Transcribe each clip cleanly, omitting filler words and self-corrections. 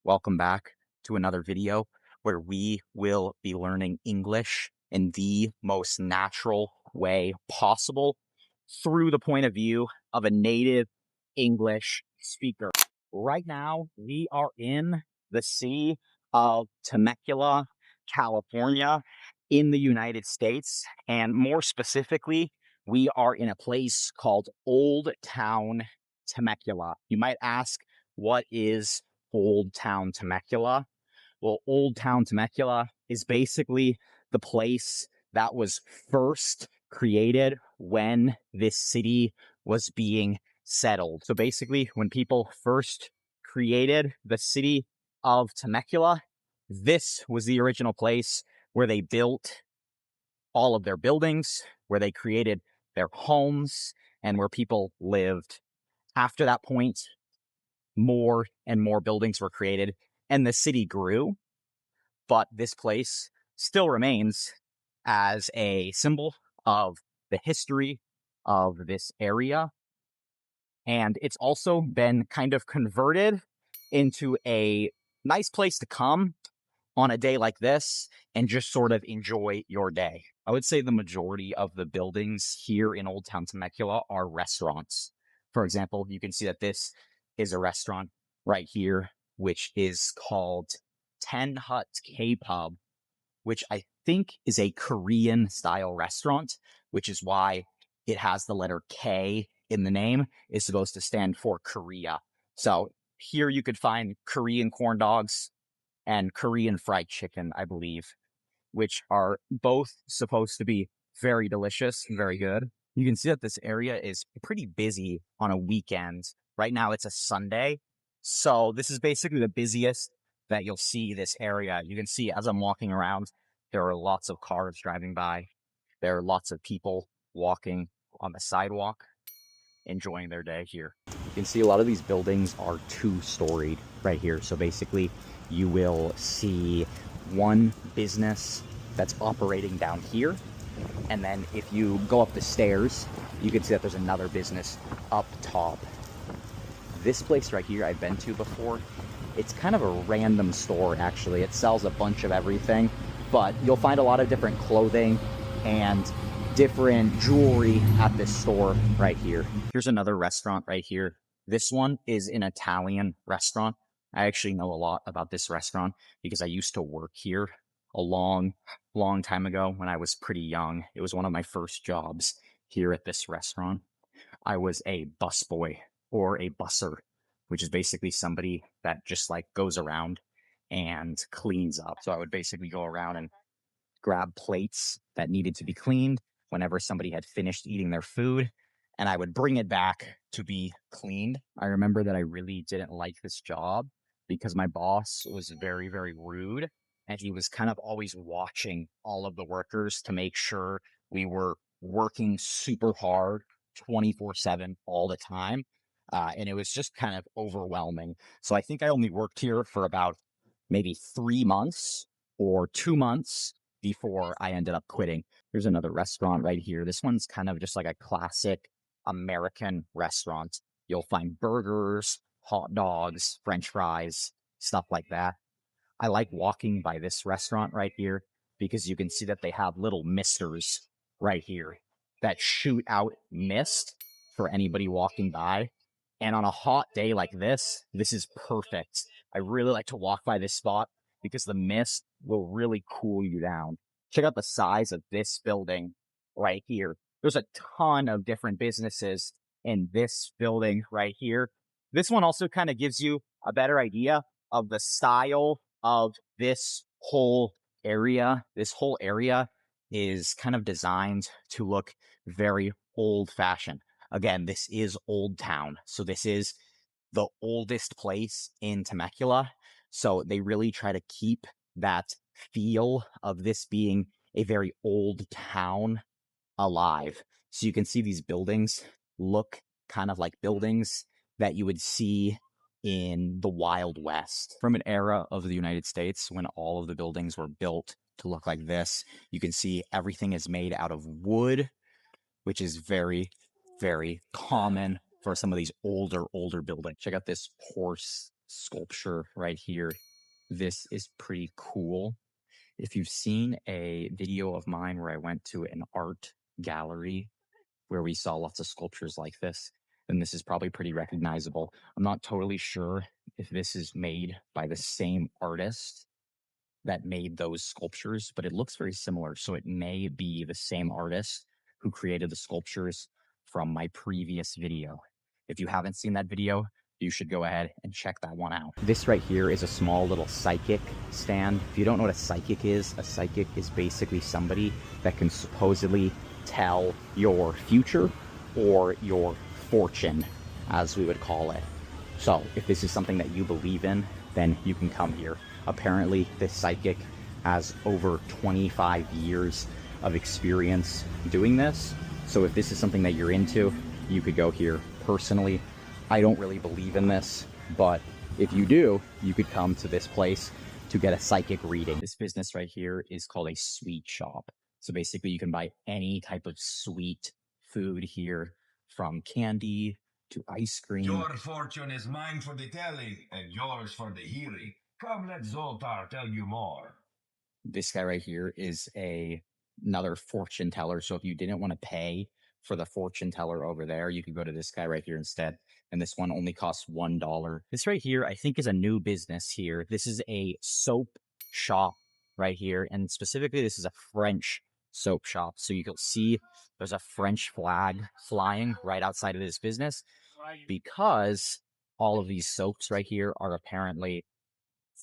Welcome back to another video where we will be learning English in the most natural way possible through the point of view of a native English speaker. Right now, we are in the city of Temecula, California, in the United States. And more specifically, we are in a place called Oldtown, Temecula. You might ask, what is Oldtown, Temecula? Well, Oldtown, Temecula is basically the place that was first created when this city was being settled. So basically, when people first created the city of Temecula, this was the original place where they built all of their buildings, where they created their homes, and where people lived. After that point, more and more buildings were created and the city grew, but this place still remains as a symbol of the history of this area. And it's also been kind of converted into a nice place to come on a day like this and just sort of enjoy your day. I would say the majority of the buildings here in Old Town Temecula are restaurants. For example, you can see that this is a restaurant right here, which is called Ten Hut K-Pub, which I think is a Korean style restaurant, which is why it has the letter K in the name, is supposed to stand for Korea. So here you could find Korean corn dogs and Korean fried chicken, I believe, which are both supposed to be very delicious and very good. You can see that this area is pretty busy on a weekend. Right now it's a Sunday. So this is basically the busiest that you'll see this area. You can see as I'm walking around, there are lots of cars driving by. There are lots of people walking on the sidewalk, enjoying their day here. You can see a lot of these buildings are two-storied right here. So basically, you will see one business that's operating down here. And then if you go up the stairs, you can see that there's another business up top. This place right here I've been to before. It's kind of a random store, actually. It sells a bunch of everything, but you'll find a lot of different clothing and different jewelry at this store right here. Here's another restaurant right here. This one is an Italian restaurant. I actually know a lot about this restaurant because I used to work here a long time ago when I was pretty young. It was one of my first jobs here at this restaurant. I was a busboy or a busser, which is basically somebody that just like goes around and cleans up. So I would basically go around and grab plates that needed to be cleaned whenever somebody had finished eating their food, and I would bring it back to be cleaned. I remember that I really didn't like this job because my boss was very, very rude, and he was kind of always watching all of the workers to make sure we were working super hard 24/7 all the time. And it was just kind of overwhelming. So I think I only worked here for about maybe 3 months or 2 months before I ended up quitting. There's another restaurant right here. This one's kind of just like a classic American restaurant. You'll find burgers, hot dogs, French fries, stuff like that. I like walking by this restaurant right here because you can see that they have little misters right here that shoot out mist for anybody walking by. And on a hot day like this is perfect. I really like to walk by this spot because the mist will really cool you down. Check out the size of this building right here. There's a ton of different businesses in this building right here. This one also kind of gives you a better idea of the style of this whole area. This whole area is kind of designed to look very old-fashioned. Again, this is Old Town, so this is the oldest place in Temecula. So they really try to keep that feel of this being a very old town alive. So you can see these buildings look kind of like buildings that you would see in the Wild West. From an era of the United States when all of the buildings were built to look like this, you can see everything is made out of wood, which is very, very common for some of these older buildings. Check out this horse sculpture right here. This is pretty cool. If you've seen a video of mine where I went to an art gallery where we saw lots of sculptures like this, then this is probably pretty recognizable. I'm not totally sure if this is made by the same artist that made those sculptures, but it looks very similar. So it may be the same artist who created the sculptures from my previous video. If you haven't seen that video, you should go ahead and check that one out. This right here is a small little psychic stand. If you don't know what a psychic is basically somebody that can supposedly tell your future or your fortune, as we would call it. So if this is something that you believe in, then you can come here. Apparently, this psychic has over 25 years of experience doing this. So if this is something that you're into, you could go here. Personally, I don't really believe in this, but if you do, you could come to this place to get a psychic reading. This business right here is called a sweet shop. So basically you can buy any type of sweet food here, from candy to ice cream. Your fortune is mine for the telling and yours for the hearing. Come, let Zoltar tell you more. This guy right here is another fortune teller. So if you didn't want to pay for the fortune teller over there, you could go to this guy right here instead. And this one only costs $1. This right here, I think, is a new business here. This is a soap shop right here. And specifically, this is a French soap shop. So you can see there's a French flag flying right outside of this business, because all of these soaps right here are apparently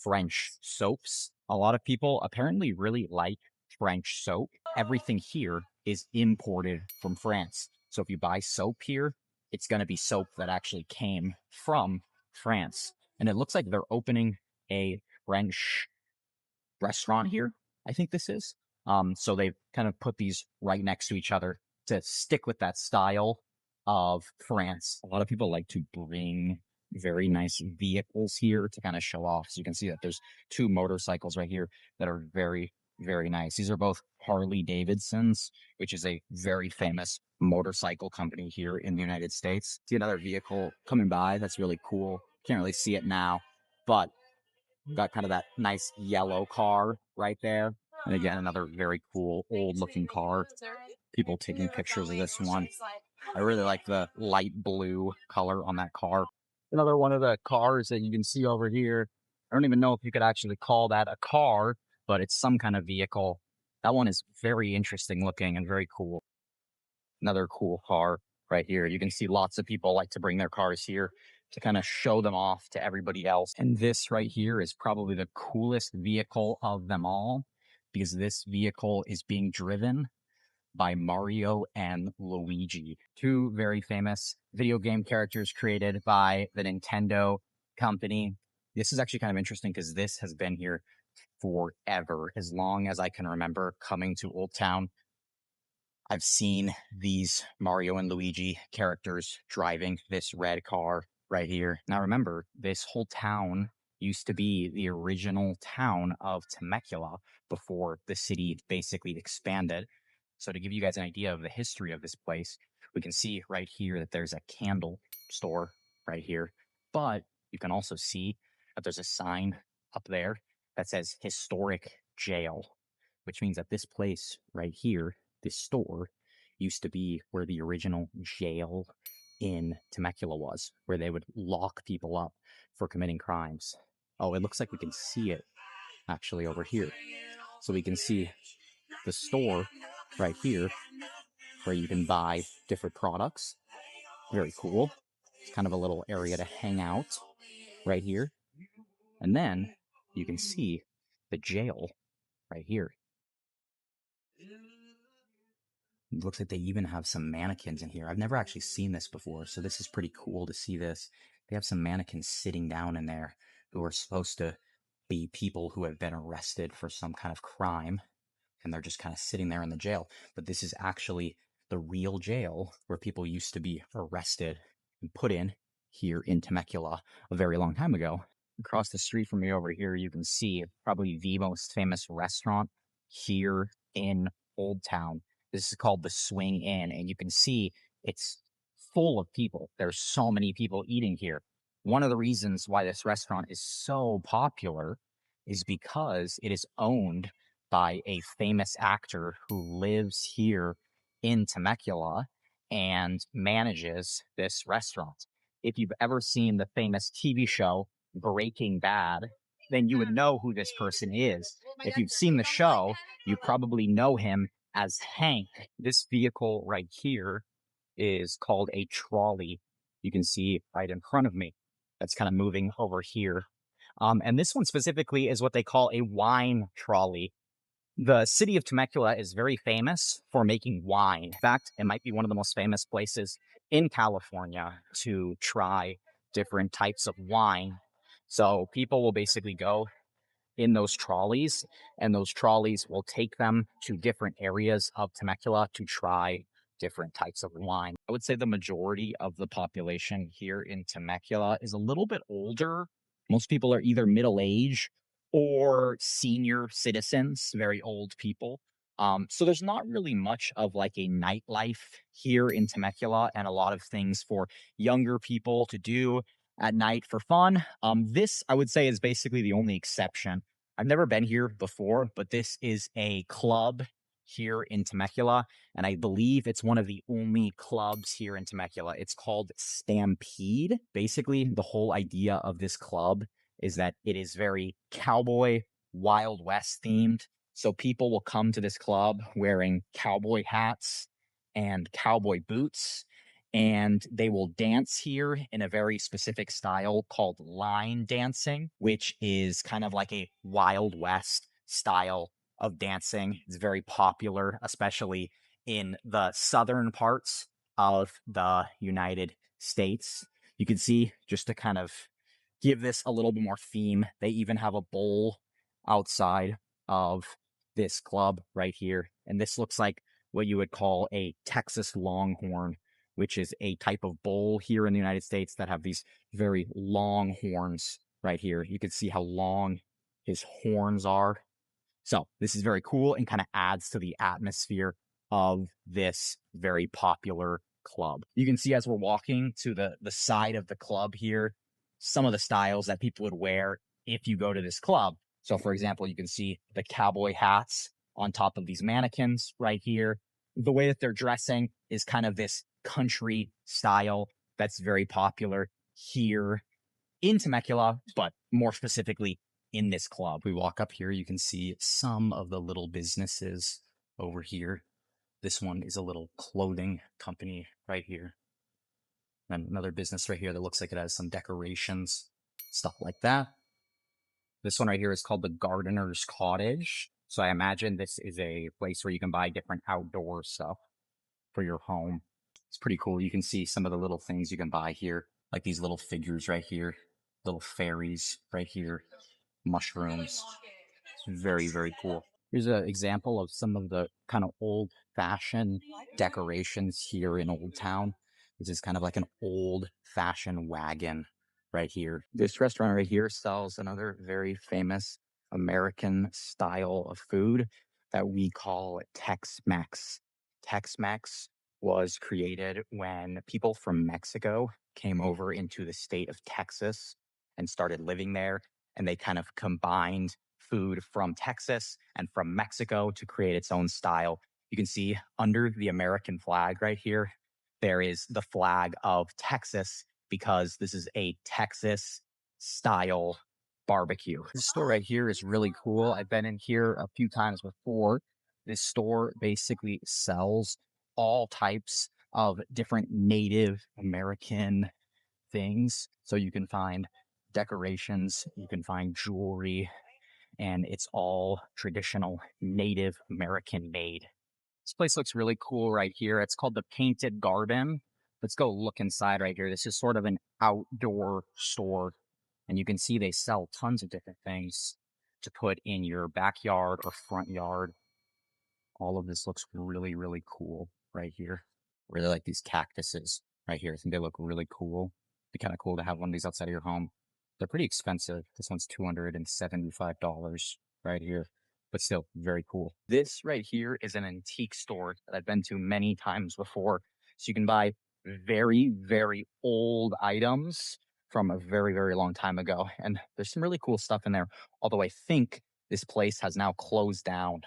French soaps. A lot of people apparently really like French soap. Everything here is imported from France. So if you buy soap here, it's going to be soap that actually came from France. And it looks like they're opening a French restaurant here, I think this is. So they've kind of put these right next to each other to stick with that style of France. A lot of people like to bring very nice vehicles here to kind of show off. So you can see that there's two motorcycles right here that are very, very nice. These are both Harley Davidsons, which is a very famous motorcycle company here in the United States. See another vehicle coming by. That's really cool. Can't really see it now, but got kind of that nice yellow car right there. And again, another very cool old looking car. People taking pictures of this one. I really like the light blue color on that car. Another one of the cars that you can see over here. I don't even know if you could actually call that a car, but it's some kind of vehicle. That one is very interesting looking and very cool. Another cool car right here. You can see lots of people like to bring their cars here to kind of show them off to everybody else. And this right here is probably the coolest vehicle of them all, because this vehicle is being driven by Mario and Luigi, two very famous video game characters created by the Nintendo company. This is actually kind of interesting because this has been here forever, as long as I can remember coming to Oldtown. I've seen these Mario and Luigi characters driving this red car right here. Now remember, this whole town used to be the original town of Temecula before the city basically expanded. So to give you guys an idea of the history of this place, we can see right here that there's a candle store right here. But you can also see that there's a sign up there that says historic jail, which means that this place right here, this store, used to be where the original jail in Temecula was, where they would lock people up for committing crimes. Oh, it looks like we can see it actually over here. So we can see the store right here where you can buy different products. Very cool. It's kind of a little area to hang out right here. And then you can see the jail right here. It looks like they even have some mannequins in here. I've never actually seen this before, so this is pretty cool to see this. They have some mannequins sitting down in there who are supposed to be people who have been arrested for some kind of crime, and they're just kind of sitting there in the jail. But this is actually the real jail where people used to be arrested and put in here in Temecula a very long time ago. Across the street from me over here, you can see probably the most famous restaurant here in Oldtown. This is called the Swing Inn, and you can see it's full of people. There's so many people eating here. One of the reasons why this restaurant is so popular is because it is owned by a famous actor who lives here in Temecula and manages this restaurant. If you've ever seen the famous TV show Breaking Bad, then you would know who this person is. If you've seen the show, you probably know him as Hank. This vehicle right here is called a trolley. You can see right in front of me. That's kind of moving over here. And this one specifically is what they call a wine trolley. The city of Temecula is very famous for making wine. In fact, it might be one of the most famous places in California to try different types of wine. So people will basically go in those trolleys, and those trolleys will take them to different areas of Temecula to try different types of wine. I would say the majority of the population here in Temecula is a little bit older. Most people are either middle age or senior citizens, very old people. So there's not really much of like a nightlife here in Temecula and a lot of things for younger people to do at night for fun. This I would say is basically the only exception. I've never been here before, but this is a club here in Temecula, and I believe it's one of the only clubs here in Temecula. It's called Stampede. Basically, the whole idea of this club is that it is very cowboy, Wild West themed. So people will come to this club wearing cowboy hats and cowboy boots, and they will dance here in a very specific style called line dancing, which is kind of like a Wild West style of dancing. It's very popular, especially in the southern parts of the United States. You can see, just to kind of give this a little bit more theme, they even have a bowl outside of this club right here. And this looks like what you would call a Texas Longhorn, which is a type of bull here in the United States that have these very long horns right here. You can see how long his horns are. So this is very cool and kind of adds to the atmosphere of this very popular club. You can see as we're walking to the side of the club here, some of the styles that people would wear if you go to this club. So for example, you can see the cowboy hats on top of these mannequins right here. The way that they're dressing is kind of this country style that's very popular here in Temecula, but more specifically in this club. We walk up here, you can see some of the little businesses over here. This one is a little clothing company right here. And another business right here that looks like it has some decorations, stuff like that. This one right here is called the Gardener's Cottage. So I imagine this is a place where you can buy different outdoor stuff for your home. It's pretty cool. You can see some of the little things you can buy here, like these little figures right here, little fairies right here, mushrooms. It's very, very cool. Here's an example of some of the kind of old fashioned decorations here in Old Town. This is kind of like an old fashioned wagon right here. This restaurant right here sells another very famous American style of food that we call Tex-Mex. Tex-Mex was created when people from Mexico came over into the state of Texas and started living there, and they kind of combined food from Texas and from Mexico to create its own style. You can see under the American flag right here, there is the flag of Texas because this is a Texas style barbecue. This store right here is really cool. I've been in here a few times before. This store basically sells all types of different Native American things. So you can find decorations, you can find jewelry, and it's all traditional Native American made. This place looks really cool right here. It's called the Painted Garden. Let's go look inside right here. This is sort of an outdoor store, and you can see they sell tons of different things to put in your backyard or front yard. All of this looks really, really cool right here. Really like these cactuses right here. I think they look really cool. Be kind of cool to have one of these outside of your home. They're pretty expensive. This one's $275 right here, but still very cool. This right here is an antique store that I've been to many times before. So you can buy very, very old items from a very, very long time ago. And there's some really cool stuff in there. Although I think this place has now closed down.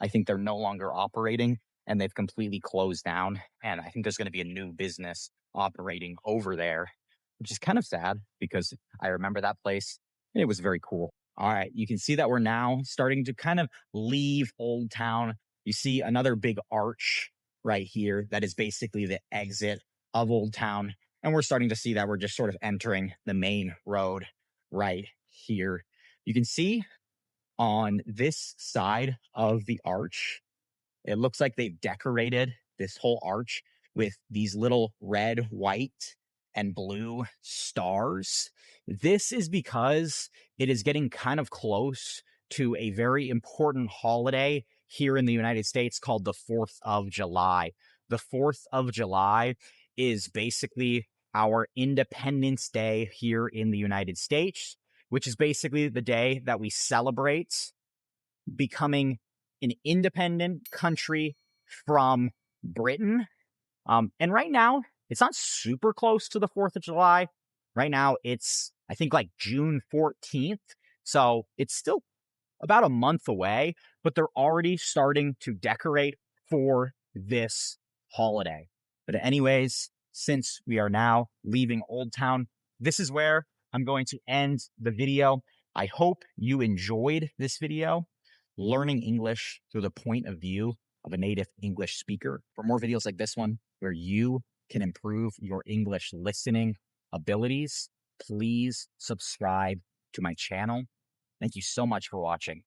I think they're no longer operating and they've completely closed down. And I think there's going to be a new business operating over there, which is kind of sad because I remember that place and it was very cool. All right. You can see that we're now starting to kind of leave Old Town. You see another big arch right here that is basically the exit of Old Town. And we're starting to see that we're just sort of entering the main road right here. You can see on this side of the arch, it looks like they've decorated this whole arch with these little red, white, and blue stars. This is because it is getting kind of close to a very important holiday here in the United States called the 4th of July. The 4th of July is basically our Independence Day here in the United States, which is basically the day that we celebrate becoming an independent country from Britain. And right now, it's not super close to the 4th of July. Right now, it's, I think, like June 14th. So it's still about a month away, but they're already starting to decorate for this holiday. But, anyways, since we are now leaving Old Town, this is where I'm going to end the video. I hope you enjoyed this video, learning English through the point of view of a native English speaker. For more videos like this one, where you can improve your English listening abilities, please subscribe to my channel. Thank you so much for watching.